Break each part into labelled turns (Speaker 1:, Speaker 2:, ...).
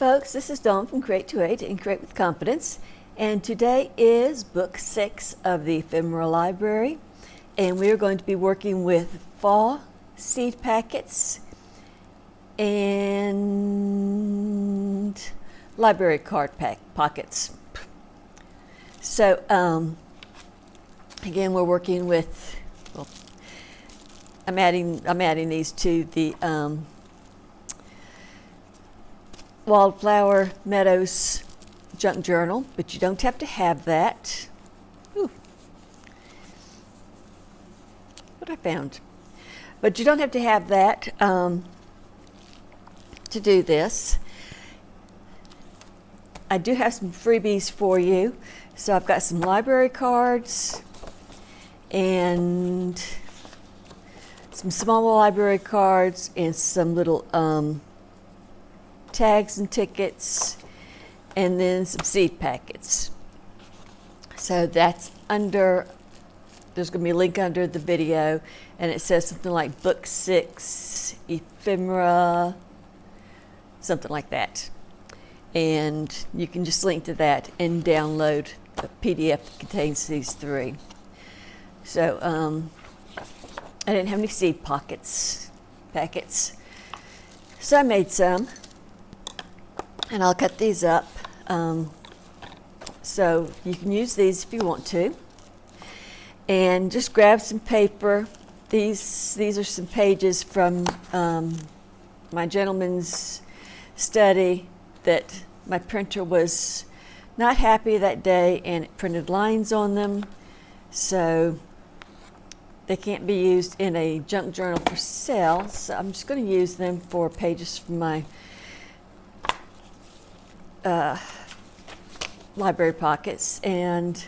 Speaker 1: folks, this is Dawn from Create to Eight and Create with Confidence, and today is book 6 of the Ephemera library, and we are going to be working with Faux seed packets and library card pockets. So again, we're working with, well, I'm adding these to the Wildflower Meadows junk journal, but you don't have to have that. Ooh. What I found. But you don't have to have that to do this. I do have some freebies for you. So I've got some library cards and some small library cards and some little tags and tickets, and then some seed packets. So that's under, there's going to be a link under the video, and it says something like book 6 ephemera, something like that. And you can just link to that and download a PDF that contains these 3. So I didn't have any seed packets, so I made some. And I'll cut these up, so you can use these if you want to. And just grab some paper. These are some pages from my gentleman's study that my printer was not happy that day, and it printed lines on them, so they can't be used in a junk journal for sale. So I'm just going to use them for pages from my library pockets. And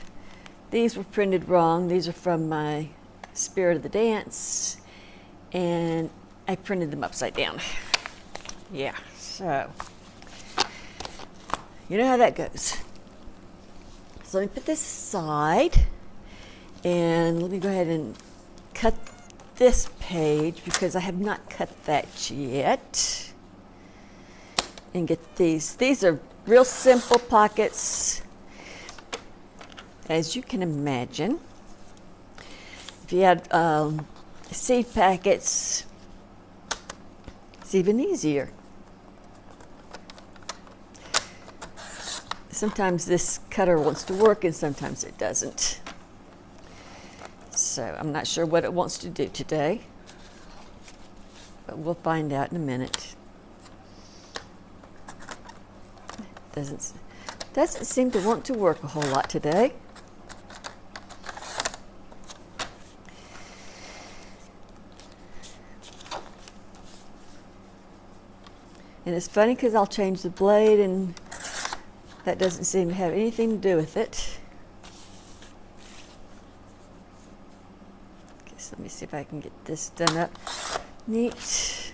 Speaker 1: these were printed wrong. These are from my Spirit of the Dance, and I printed them upside down. Yeah, so you know how that goes. So let me put this aside, and let me go ahead and cut this page because I have not cut that yet, and get these. These are real simple pockets, as you can imagine. If you had seed packets, it's even easier. Sometimes this cutter wants to work and sometimes it doesn't. So I'm not sure what it wants to do today, but we'll find out in a minute. Doesn't seem to want to work a whole lot today. And it's funny because I'll change the blade and that doesn't seem to have anything to do with it. Okay, so let me see if I can get this done up neatly.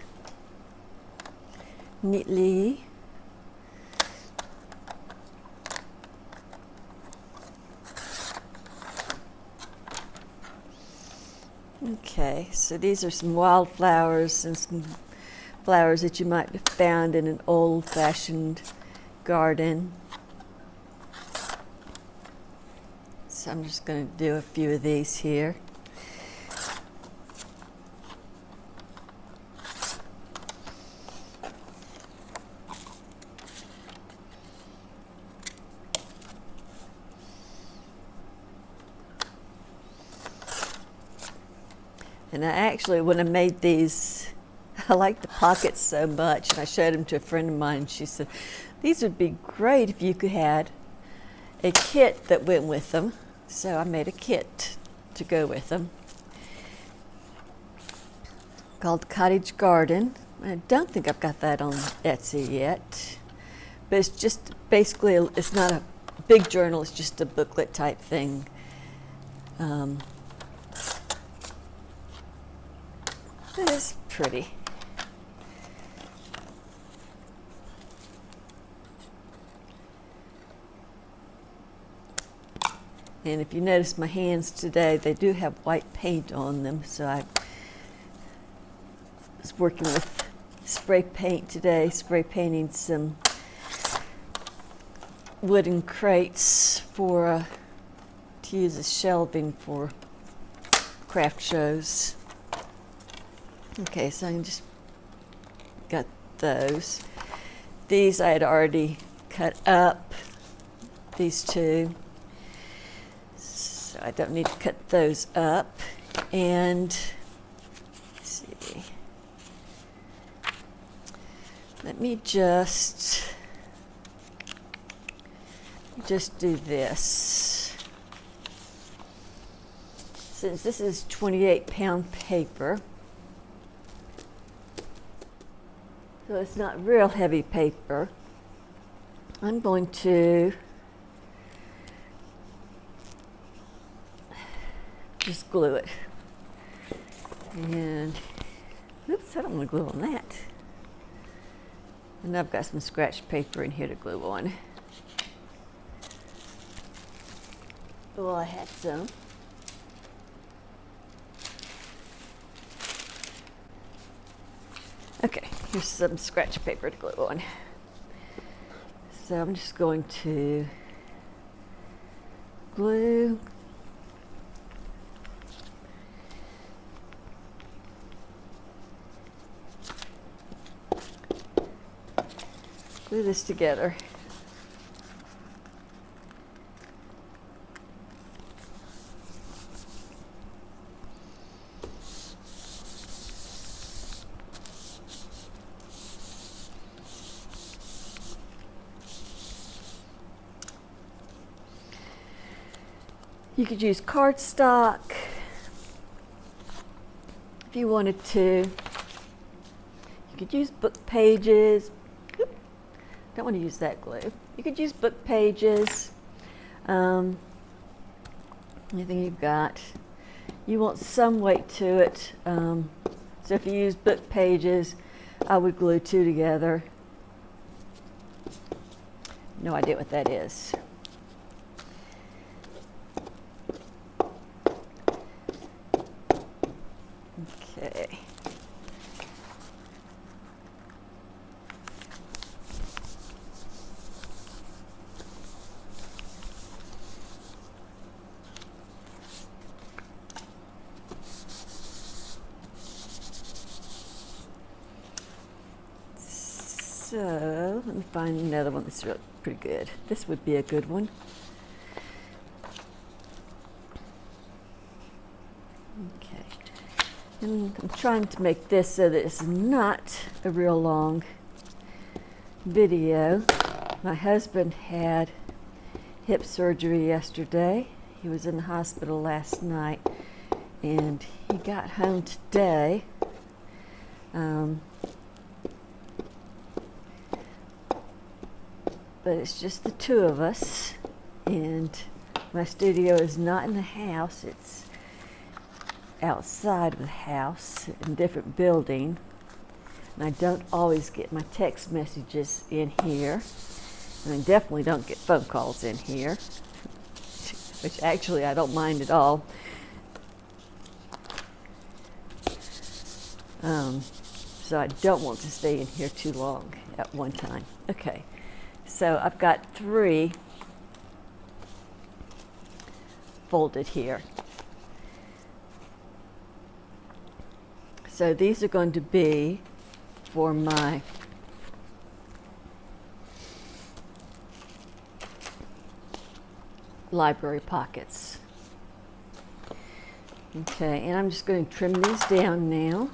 Speaker 1: Okay, so these are some wildflowers and some flowers that you might have found in an old-fashioned garden. So I'm just going to do a few of these here. And I actually, when I made these, I liked the pockets so much, and I showed them to a friend of mine, and she said, these would be great if you could had a kit that went with them. So I made a kit to go with them called Cottage Garden. I don't think I've got that on Etsy yet, but it's just basically, it's not a big journal, it's just a booklet type thing. It is pretty. And if you notice my hands today, they do have white paint on them, so I was working with spray paint today, spray painting some wooden crates for to use as shelving for craft shows. Okay, so I just got those. These I had already cut up, these two, so I don't need to cut those up. And let's see, let me just do this. Since this is 28-pound paper, so it's not real heavy paper, I'm going to just glue it. And, oops, I don't want to glue on that. And I've got some scratch paper in here to glue on. Well, I had some. Okay, here's some scratch paper to glue on. So I'm just going to glue this together. You could use cardstock if you wanted to. You could use book pages. Oop, don't want to use that glue. You could use book pages. Anything you've got. You want some weight to it. So if you use book pages, I would glue two together. No idea what that is. Okay. So let me find another one that's really pretty good. This would be a good one. Okay. And I'm trying to make this so that it's not a real long video. My husband had hip surgery yesterday. He was in the hospital last night, and he got home today. But it's just the two of us, and my studio is not in the house. It's outside of the house in a different building, and I don't always get my text messages in here, and I definitely don't get phone calls in here, which actually I don't mind at all. So I don't want to stay in here too long at one time. Okay, so I've got 3 folded here. So these are going to be for my library pockets. Okay, and I'm just going to trim these down now.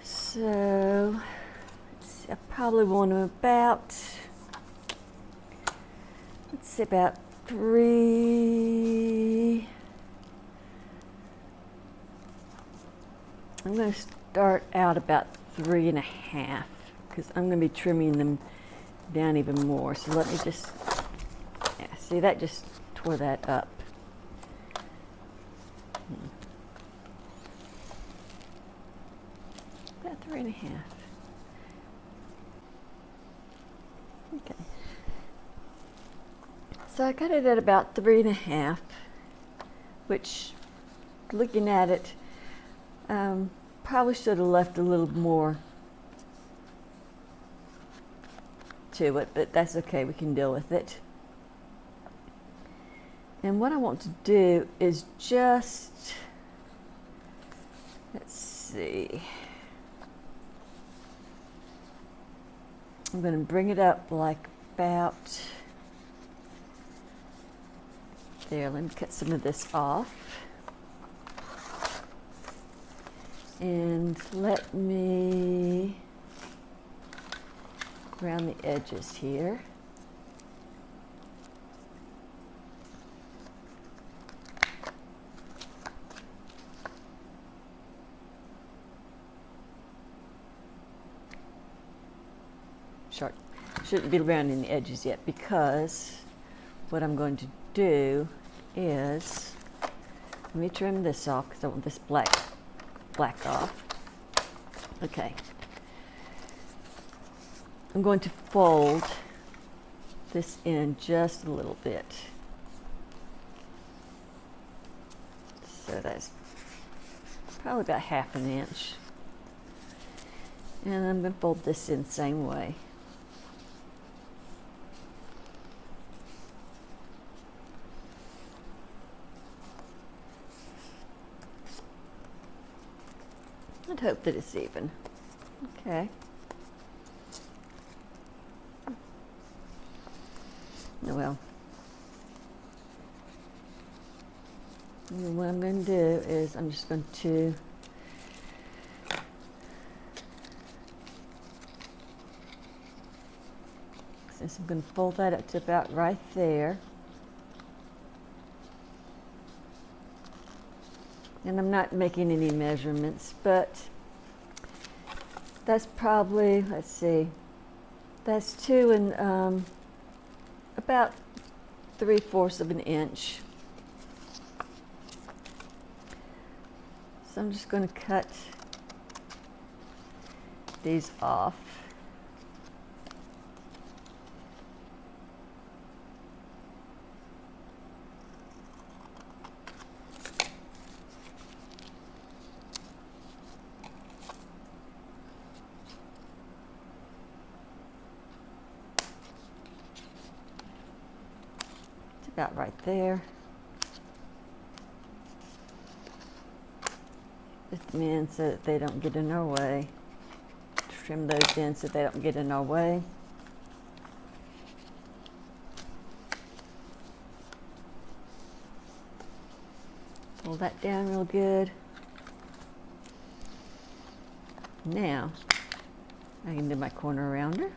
Speaker 1: So let's see, I probably want them about, let's say about 3. I'm going to start out about 3.5 because I'm going to be trimming them down even more. So let me just, yeah, see, that just tore that up. About 3.5. Okay. So I got it at about 3.5, which, looking at it, probably should have left a little more to it, but that's okay, we can deal with it. And what I want to do is just, let's see, I'm going to bring it up like about there. Let me cut some of this off. And let me around the edges here. Shouldn't be rounding the edges yet, because what I'm going to do is, let me trim this off because I want this black off. Okay. I'm going to fold this in just a little bit. So that's probably about 1/2 inch. And I'm going to fold this in the same way. I'd hope that it's even. Okay. Oh well. And what I'm going to do is I'm just going to since I'm going to fold that up to about right there. And I'm not making any measurements, but that's probably, let's see, that's 2 and about 3/4 of an inch. So I'm just going to cut these off. About right there. Put them in so that they don't get in our way. Trim those in so they don't get in our way. Pull that down real good. Now, I can do my corner rounder.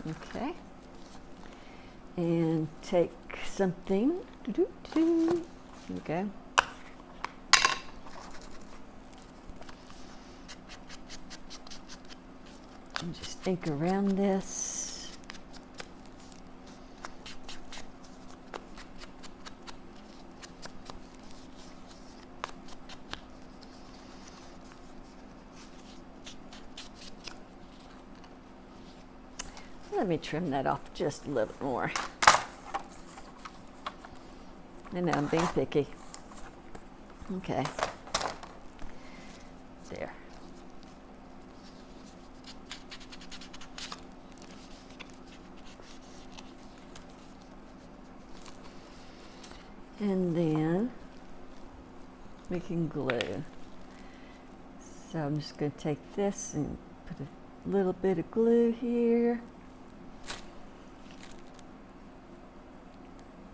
Speaker 1: Okay. And take something, here we go. And just ink around this. Let me trim that off just a little more. And now I'm being picky. Okay. There. And then we can glue. So I'm just going to take this and put a little bit of glue here.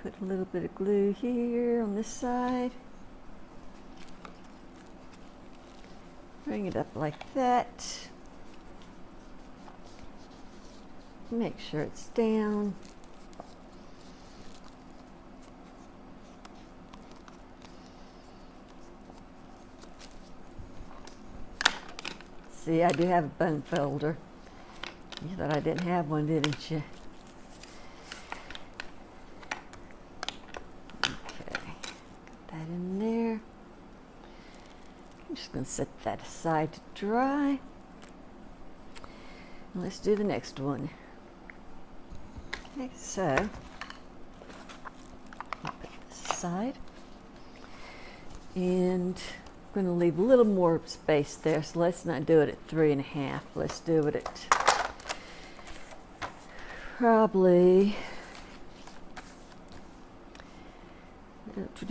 Speaker 1: Put a little bit of glue here on this side. Bring it up like that. Make sure it's down. See, I do have a bone folder. You thought I didn't have one, didn't you? In there. I'm just going to set that aside to dry. And let's do the next one. Okay, so I'll put this aside. And I'm going to leave a little more space there, so let's not do it at 3.5. Let's do it at probably what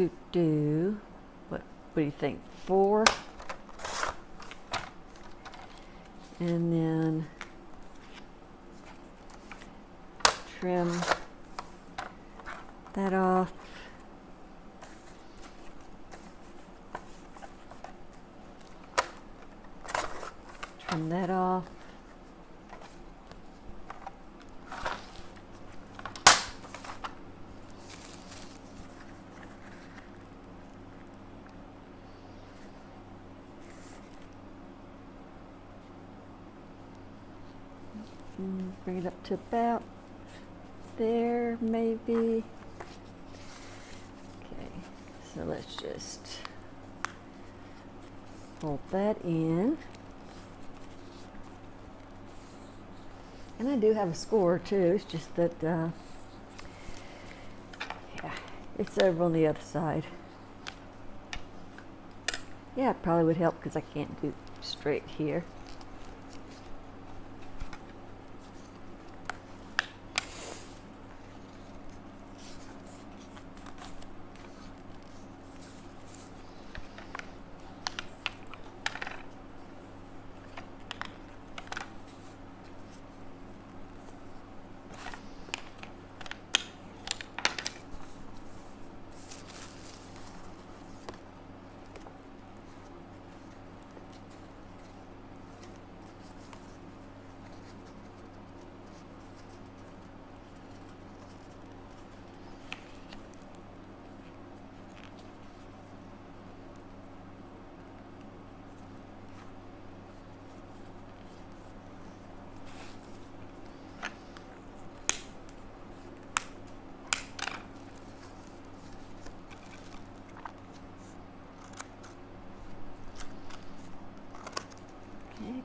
Speaker 1: do you think? 4, and then trim that off. Trim that off. Bring it up to about there, maybe. Okay, so let's just fold that in. And I do have a score too, it's just that, yeah, it's over on the other side. Yeah, it probably would help because I can't do straight here.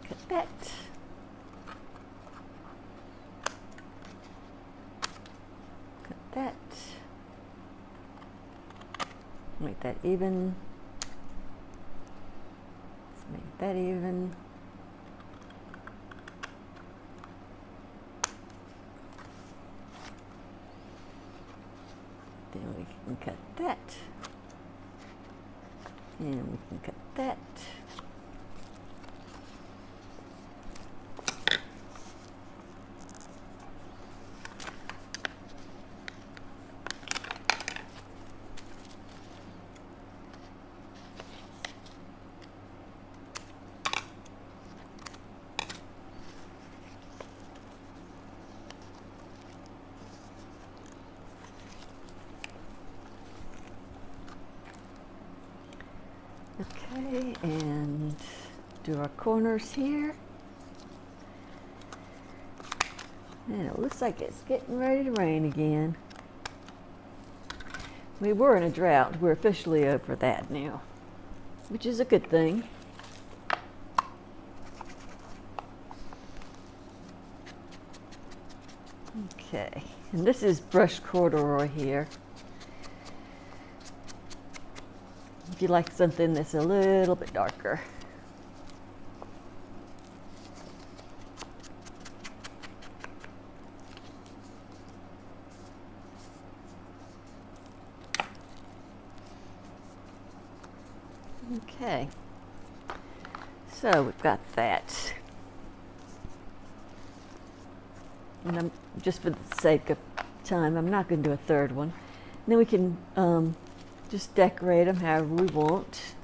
Speaker 1: Cut that. Cut that. Make that even. Let's make that even. Then we can cut that. And we can cut that. Okay, and do our corners here. And it looks like it's getting ready to rain again. We were in a drought. We're officially over that now, which is a good thing. Okay, and this is brushed corduroy here. If you like something that's a little bit darker. Okay, so we've got that. And I'm just for the sake of time, I'm not going to do a third one. And then we can just decorate them however we want.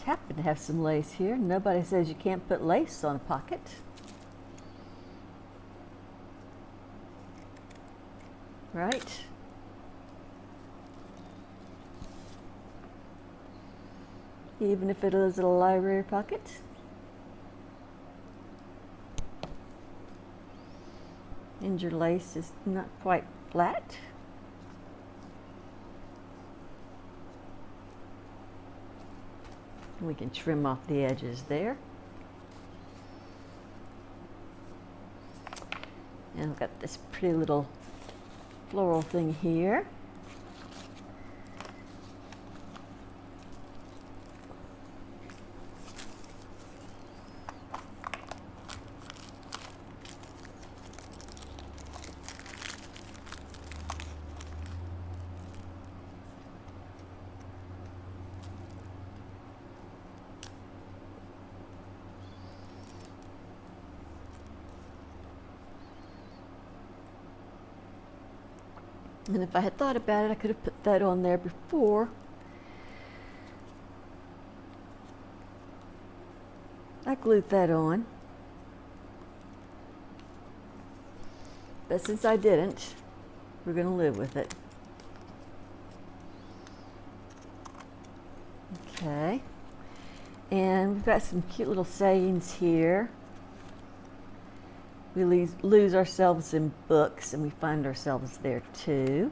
Speaker 1: Happen to have some lace here. Nobody says you can't put lace on a pocket. Right? Even if it is a library pocket. And your lace is not quite flat. We can trim off the edges there. And I've got this pretty little floral thing here. And if I had thought about it, I could have put that on there before. I glued that on. But since I didn't, we're going to live with it. Okay. And we've got some cute little sayings here. We lose ourselves in books, and we find ourselves there too.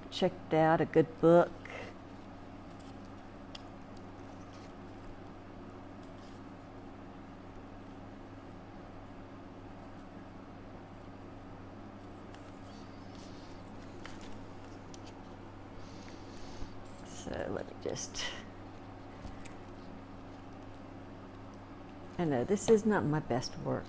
Speaker 1: Checked out a good book. So let me just... I know this is not my best work.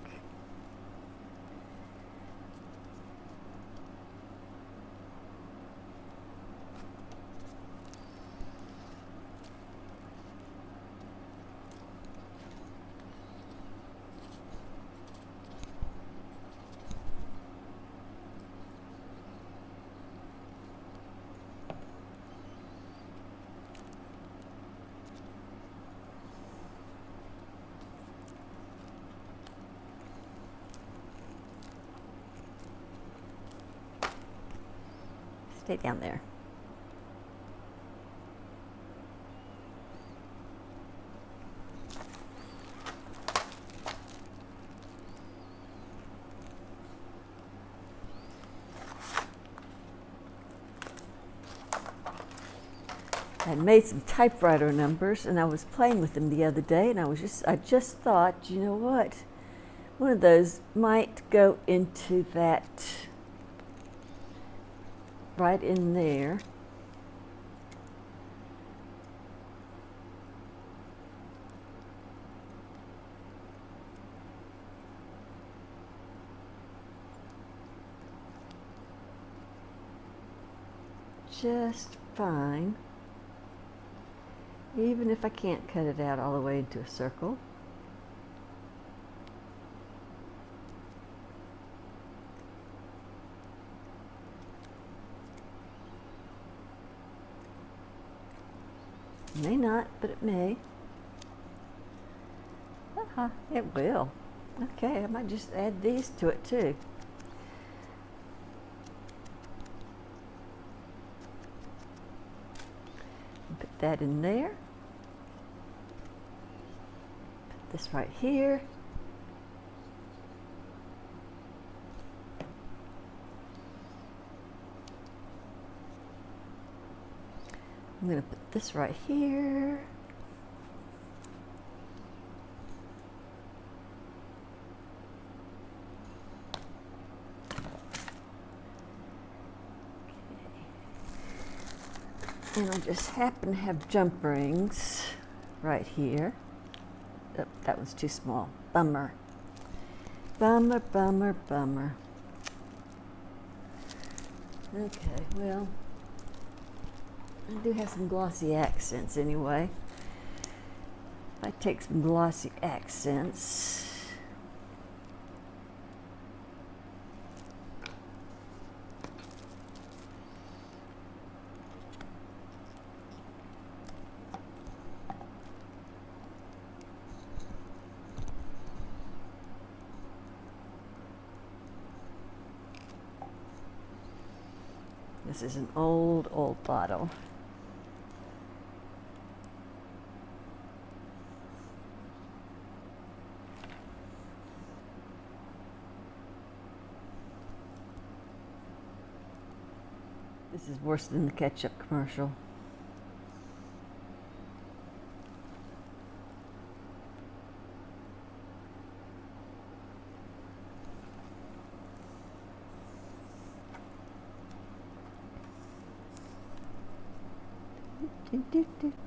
Speaker 1: Stay down there. I made some typewriter numbers, and I was playing with them the other day, and I just thought, you know what? One of those might go into that right in there. Just fine. Even if I can't cut it out all the way into a circle. May not, but it may. It will. Okay, I might just add these to it too. Put that in there. Put this right here. I'm going to put this right here. Okay. And I just happen to have jump rings right here. Oh, that one's too small. Bummer. Bummer, bummer, bummer. Okay, well, I do have some glossy accents anyway. If I take some glossy accents, this is an old bottle. This is worse than the ketchup commercial.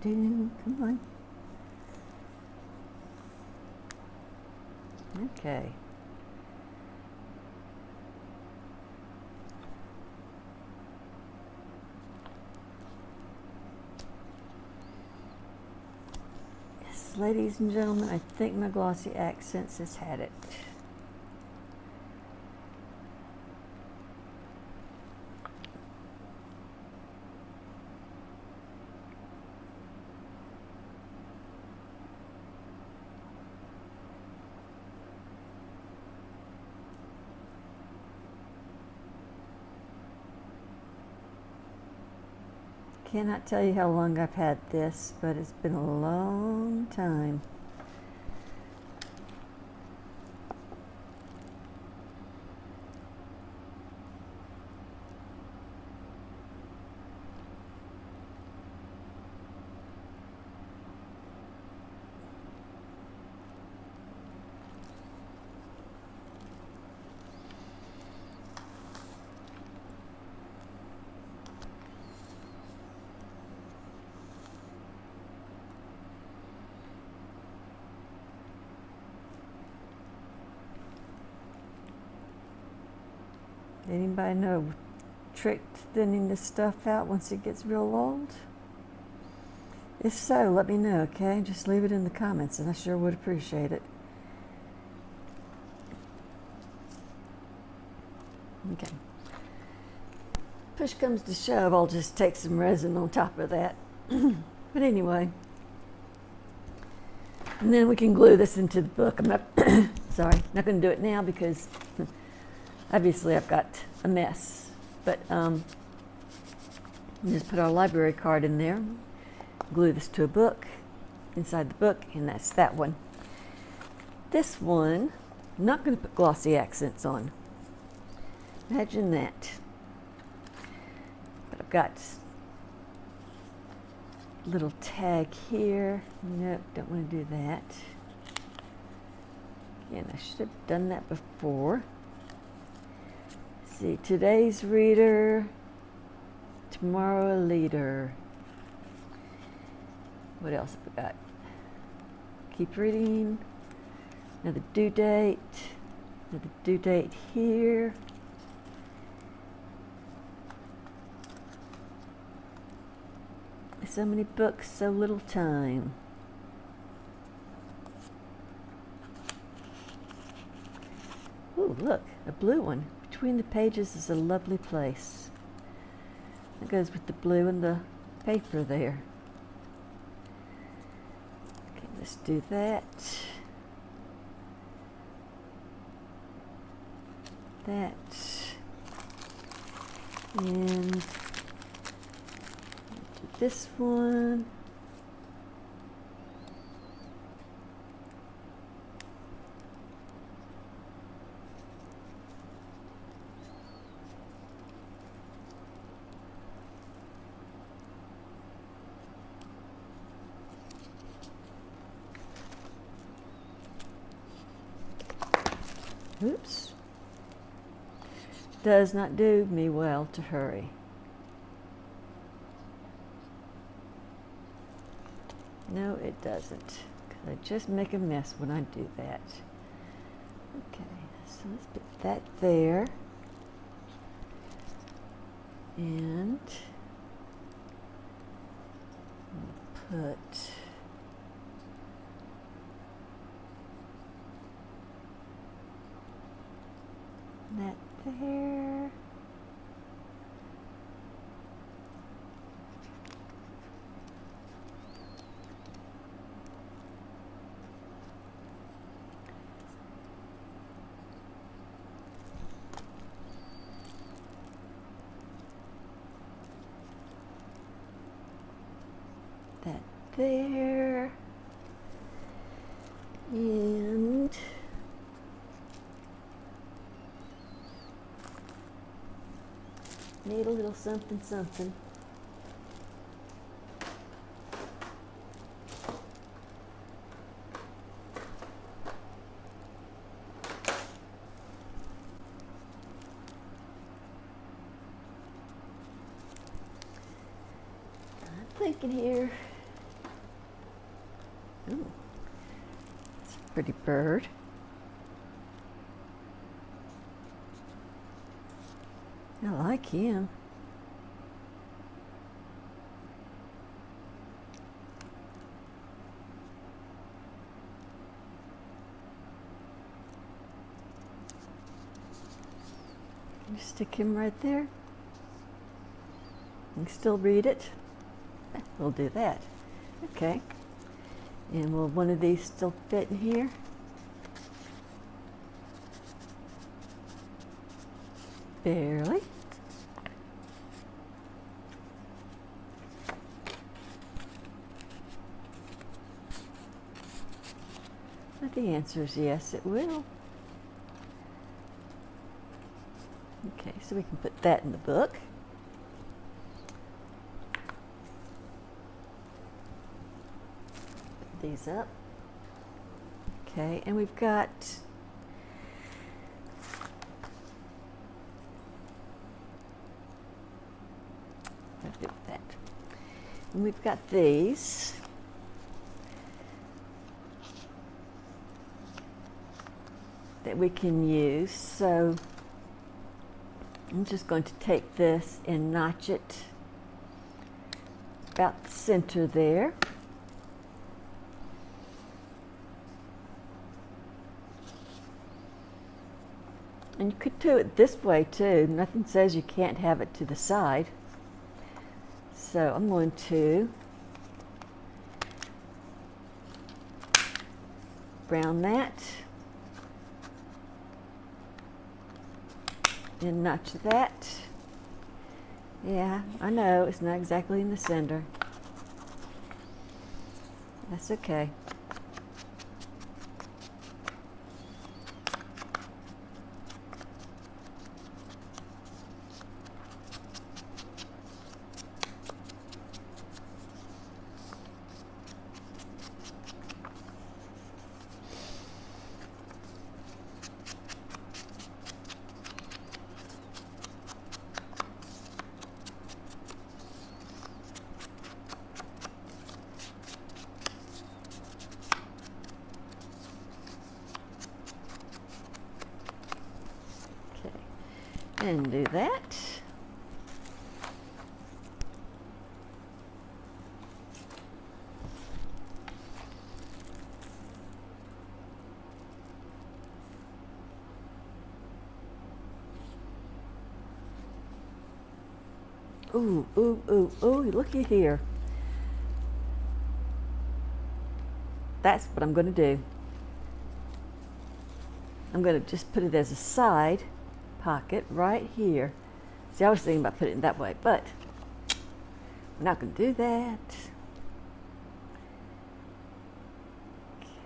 Speaker 1: Come on. Okay. Yes, ladies and gentlemen, I think my glossy accents has had it. Cannot tell you how long I've had this, but it's been a long time. Anybody know a trick to thinning this stuff out once it gets real old? If so, let me know, okay? Just leave it in the comments and I sure would appreciate it. Okay. Push comes to shove, I'll just take some resin on top of that. But anyway. And then we can glue this into the book. I'm not, sorry, not going to do it now because obviously I've got a mess. But just put our library card in there, glue this to a book, inside the book, and that's that one. This one, I'm not going to put glossy accents on. Imagine that. But I've got a little tag here. Nope, don't want to do that. Again, I should have done that before. See, today's reader, tomorrow a leader. What else have we got? Keep reading. Another due date. Another due date here. So many books, so little time. Ooh, look, a blue one. Between the pages is a lovely place. That goes with the blue and the paper there. Okay, let's do that. That. And this one. Oops. Does not do me well to hurry. No, it doesn't, because I just make a mess when I do that. Okay, so let's put that there. And we'll put that there. That there. And Need a little something, something. I'm thinking here. Ooh, it's a pretty bird. I like him. Can you stick him right there? You can still read it. We'll do that. Okay. And will one of these still fit in here? Barely. But the answer is yes, it will. Okay, so we can put that in the book. Put these up. Okay, and we've got that. And we've got these. That we can use. So I'm just going to take this and notch it about the center there. And you could do it this way too. Nothing says you can't have it to the side. So I'm going to brown that and notch that. Yeah, I know it's not exactly in the center. That's okay. And do that. Ooh, ooh, ooh, ooh, looky here. That's what I'm going to do. I'm going to just put it as a side pocket right here. See, I was thinking about putting it that way, but I'm not going to do that.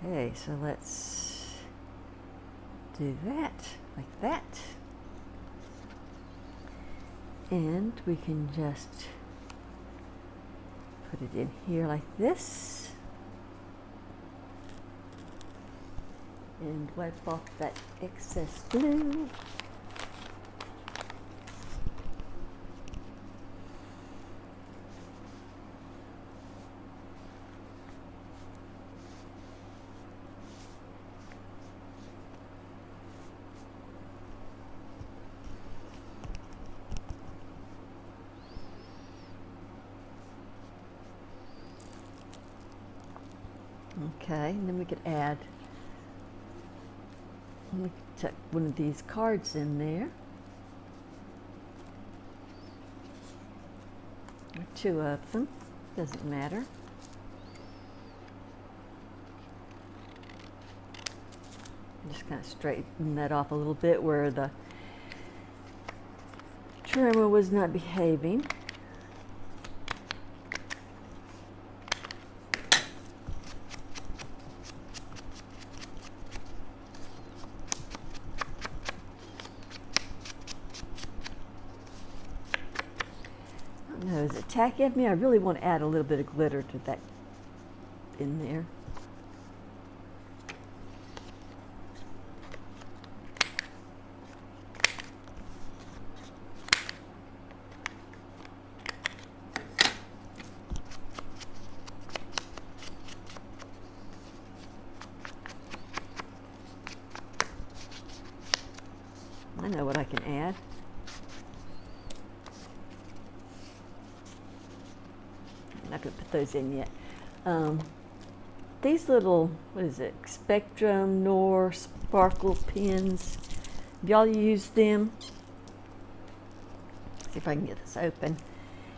Speaker 1: Okay, so let's do that, like that. And we can just put it in here like this. And wipe off that excess glue. Okay, and then we could add, we could tuck one of these cards in there, or two of them, doesn't matter. Just kind of straighten that off a little bit where the trimmer was not behaving. tacky of me. I really want to add a little bit of glitter to that in there. I know what I can add. I'm not going to put those in yet. These little, what is it, Spectrum Nor Sparkle pens. Have y'all used them? Let's see if I can get this open.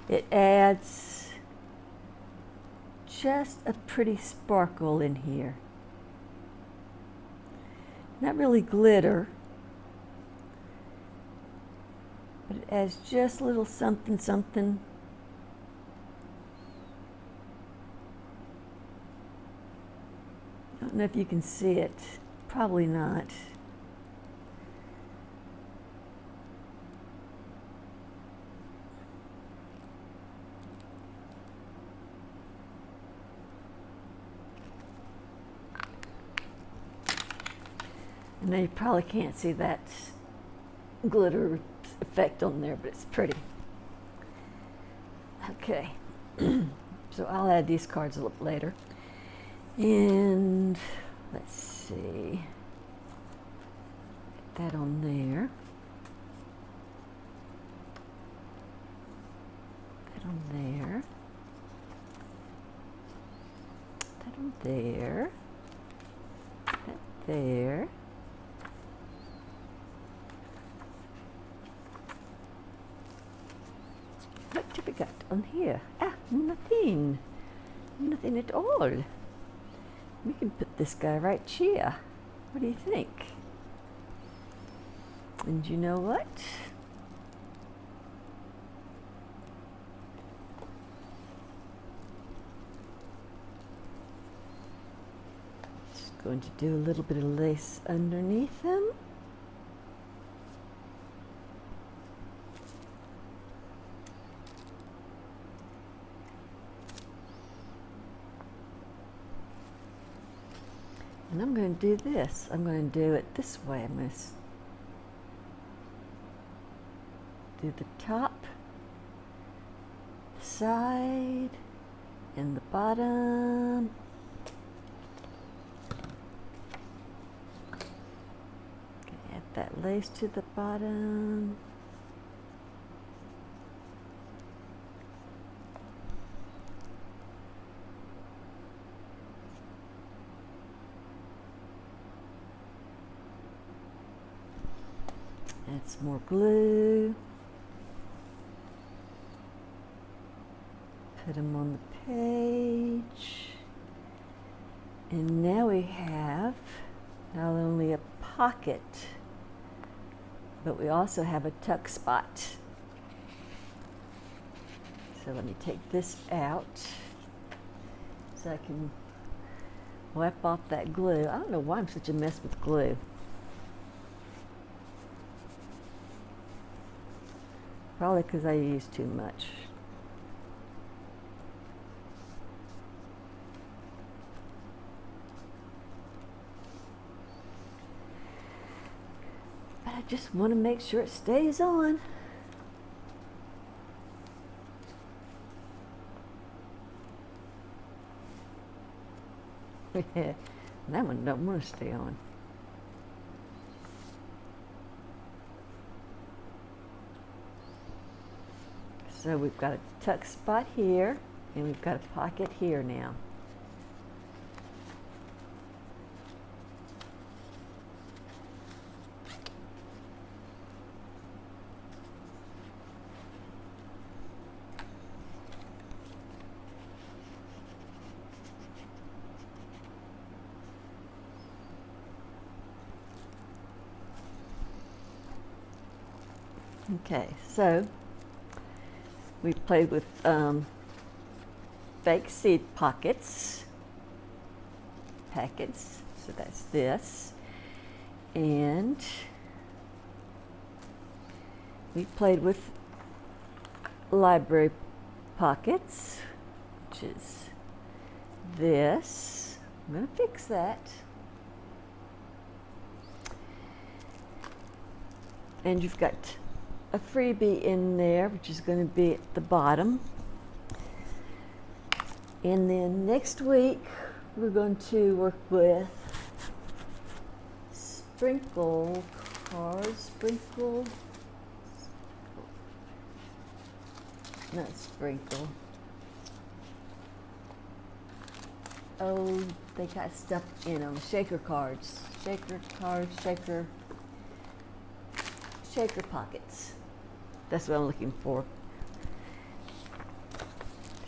Speaker 1: It adds just a pretty sparkle in here. Not really glitter, but it adds just a little something, something. I don't know if you can see it. Probably not. I know you probably can't see that glitter effect on there, but it's pretty. Okay, so I'll add these cards a little later. And let's see, get that on there. That on there. That on there. That there. What have we got on here? Ah, nothing. Nothing at all. We can put this guy right here. What do you think? And you know what? Just going to do a little bit of lace underneath him. And I'm going to do this. I'm going to do it this way. I'm going to do the top, the side, and the bottom. Add that lace to the bottom. Add some more glue. Put them on the page. And now we have not only a pocket, but we also have a tuck spot. So let me take this out so I can wipe off that glue. I don't know why I'm such a mess with glue. Probably because I use too much. But I just want to make sure it stays on. That one don't want to stay on. So we've got a tuck spot here, and we've got a pocket here now. Okay, so we played with fake seed packets, so that's this, and we played with library pockets, which is this. I'm going to fix that. And you've got a freebie in there, which is going to be at the bottom. And then next week, we're going to work with sprinkle cards, not sprinkle. Oh, they got stuff in them. Shaker cards, shaker pockets. That's what I'm looking for.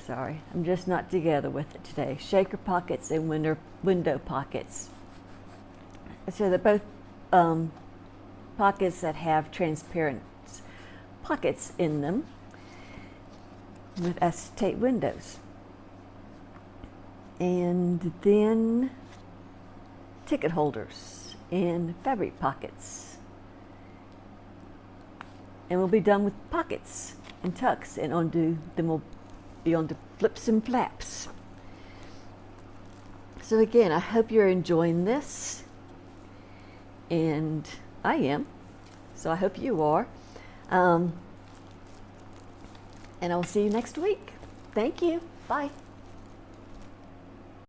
Speaker 1: Sorry, I'm just not together with it today. Shaker pockets and window pockets. So they're both pockets that have transparent pockets in them with acetate windows. And then ticket holders and fabric pockets. And we'll be done with pockets and tucks, and then we'll be on to flips and flaps. So again, I hope you're enjoying this, and I am, so I hope you are. And I'll see you next week. Thank you. Bye.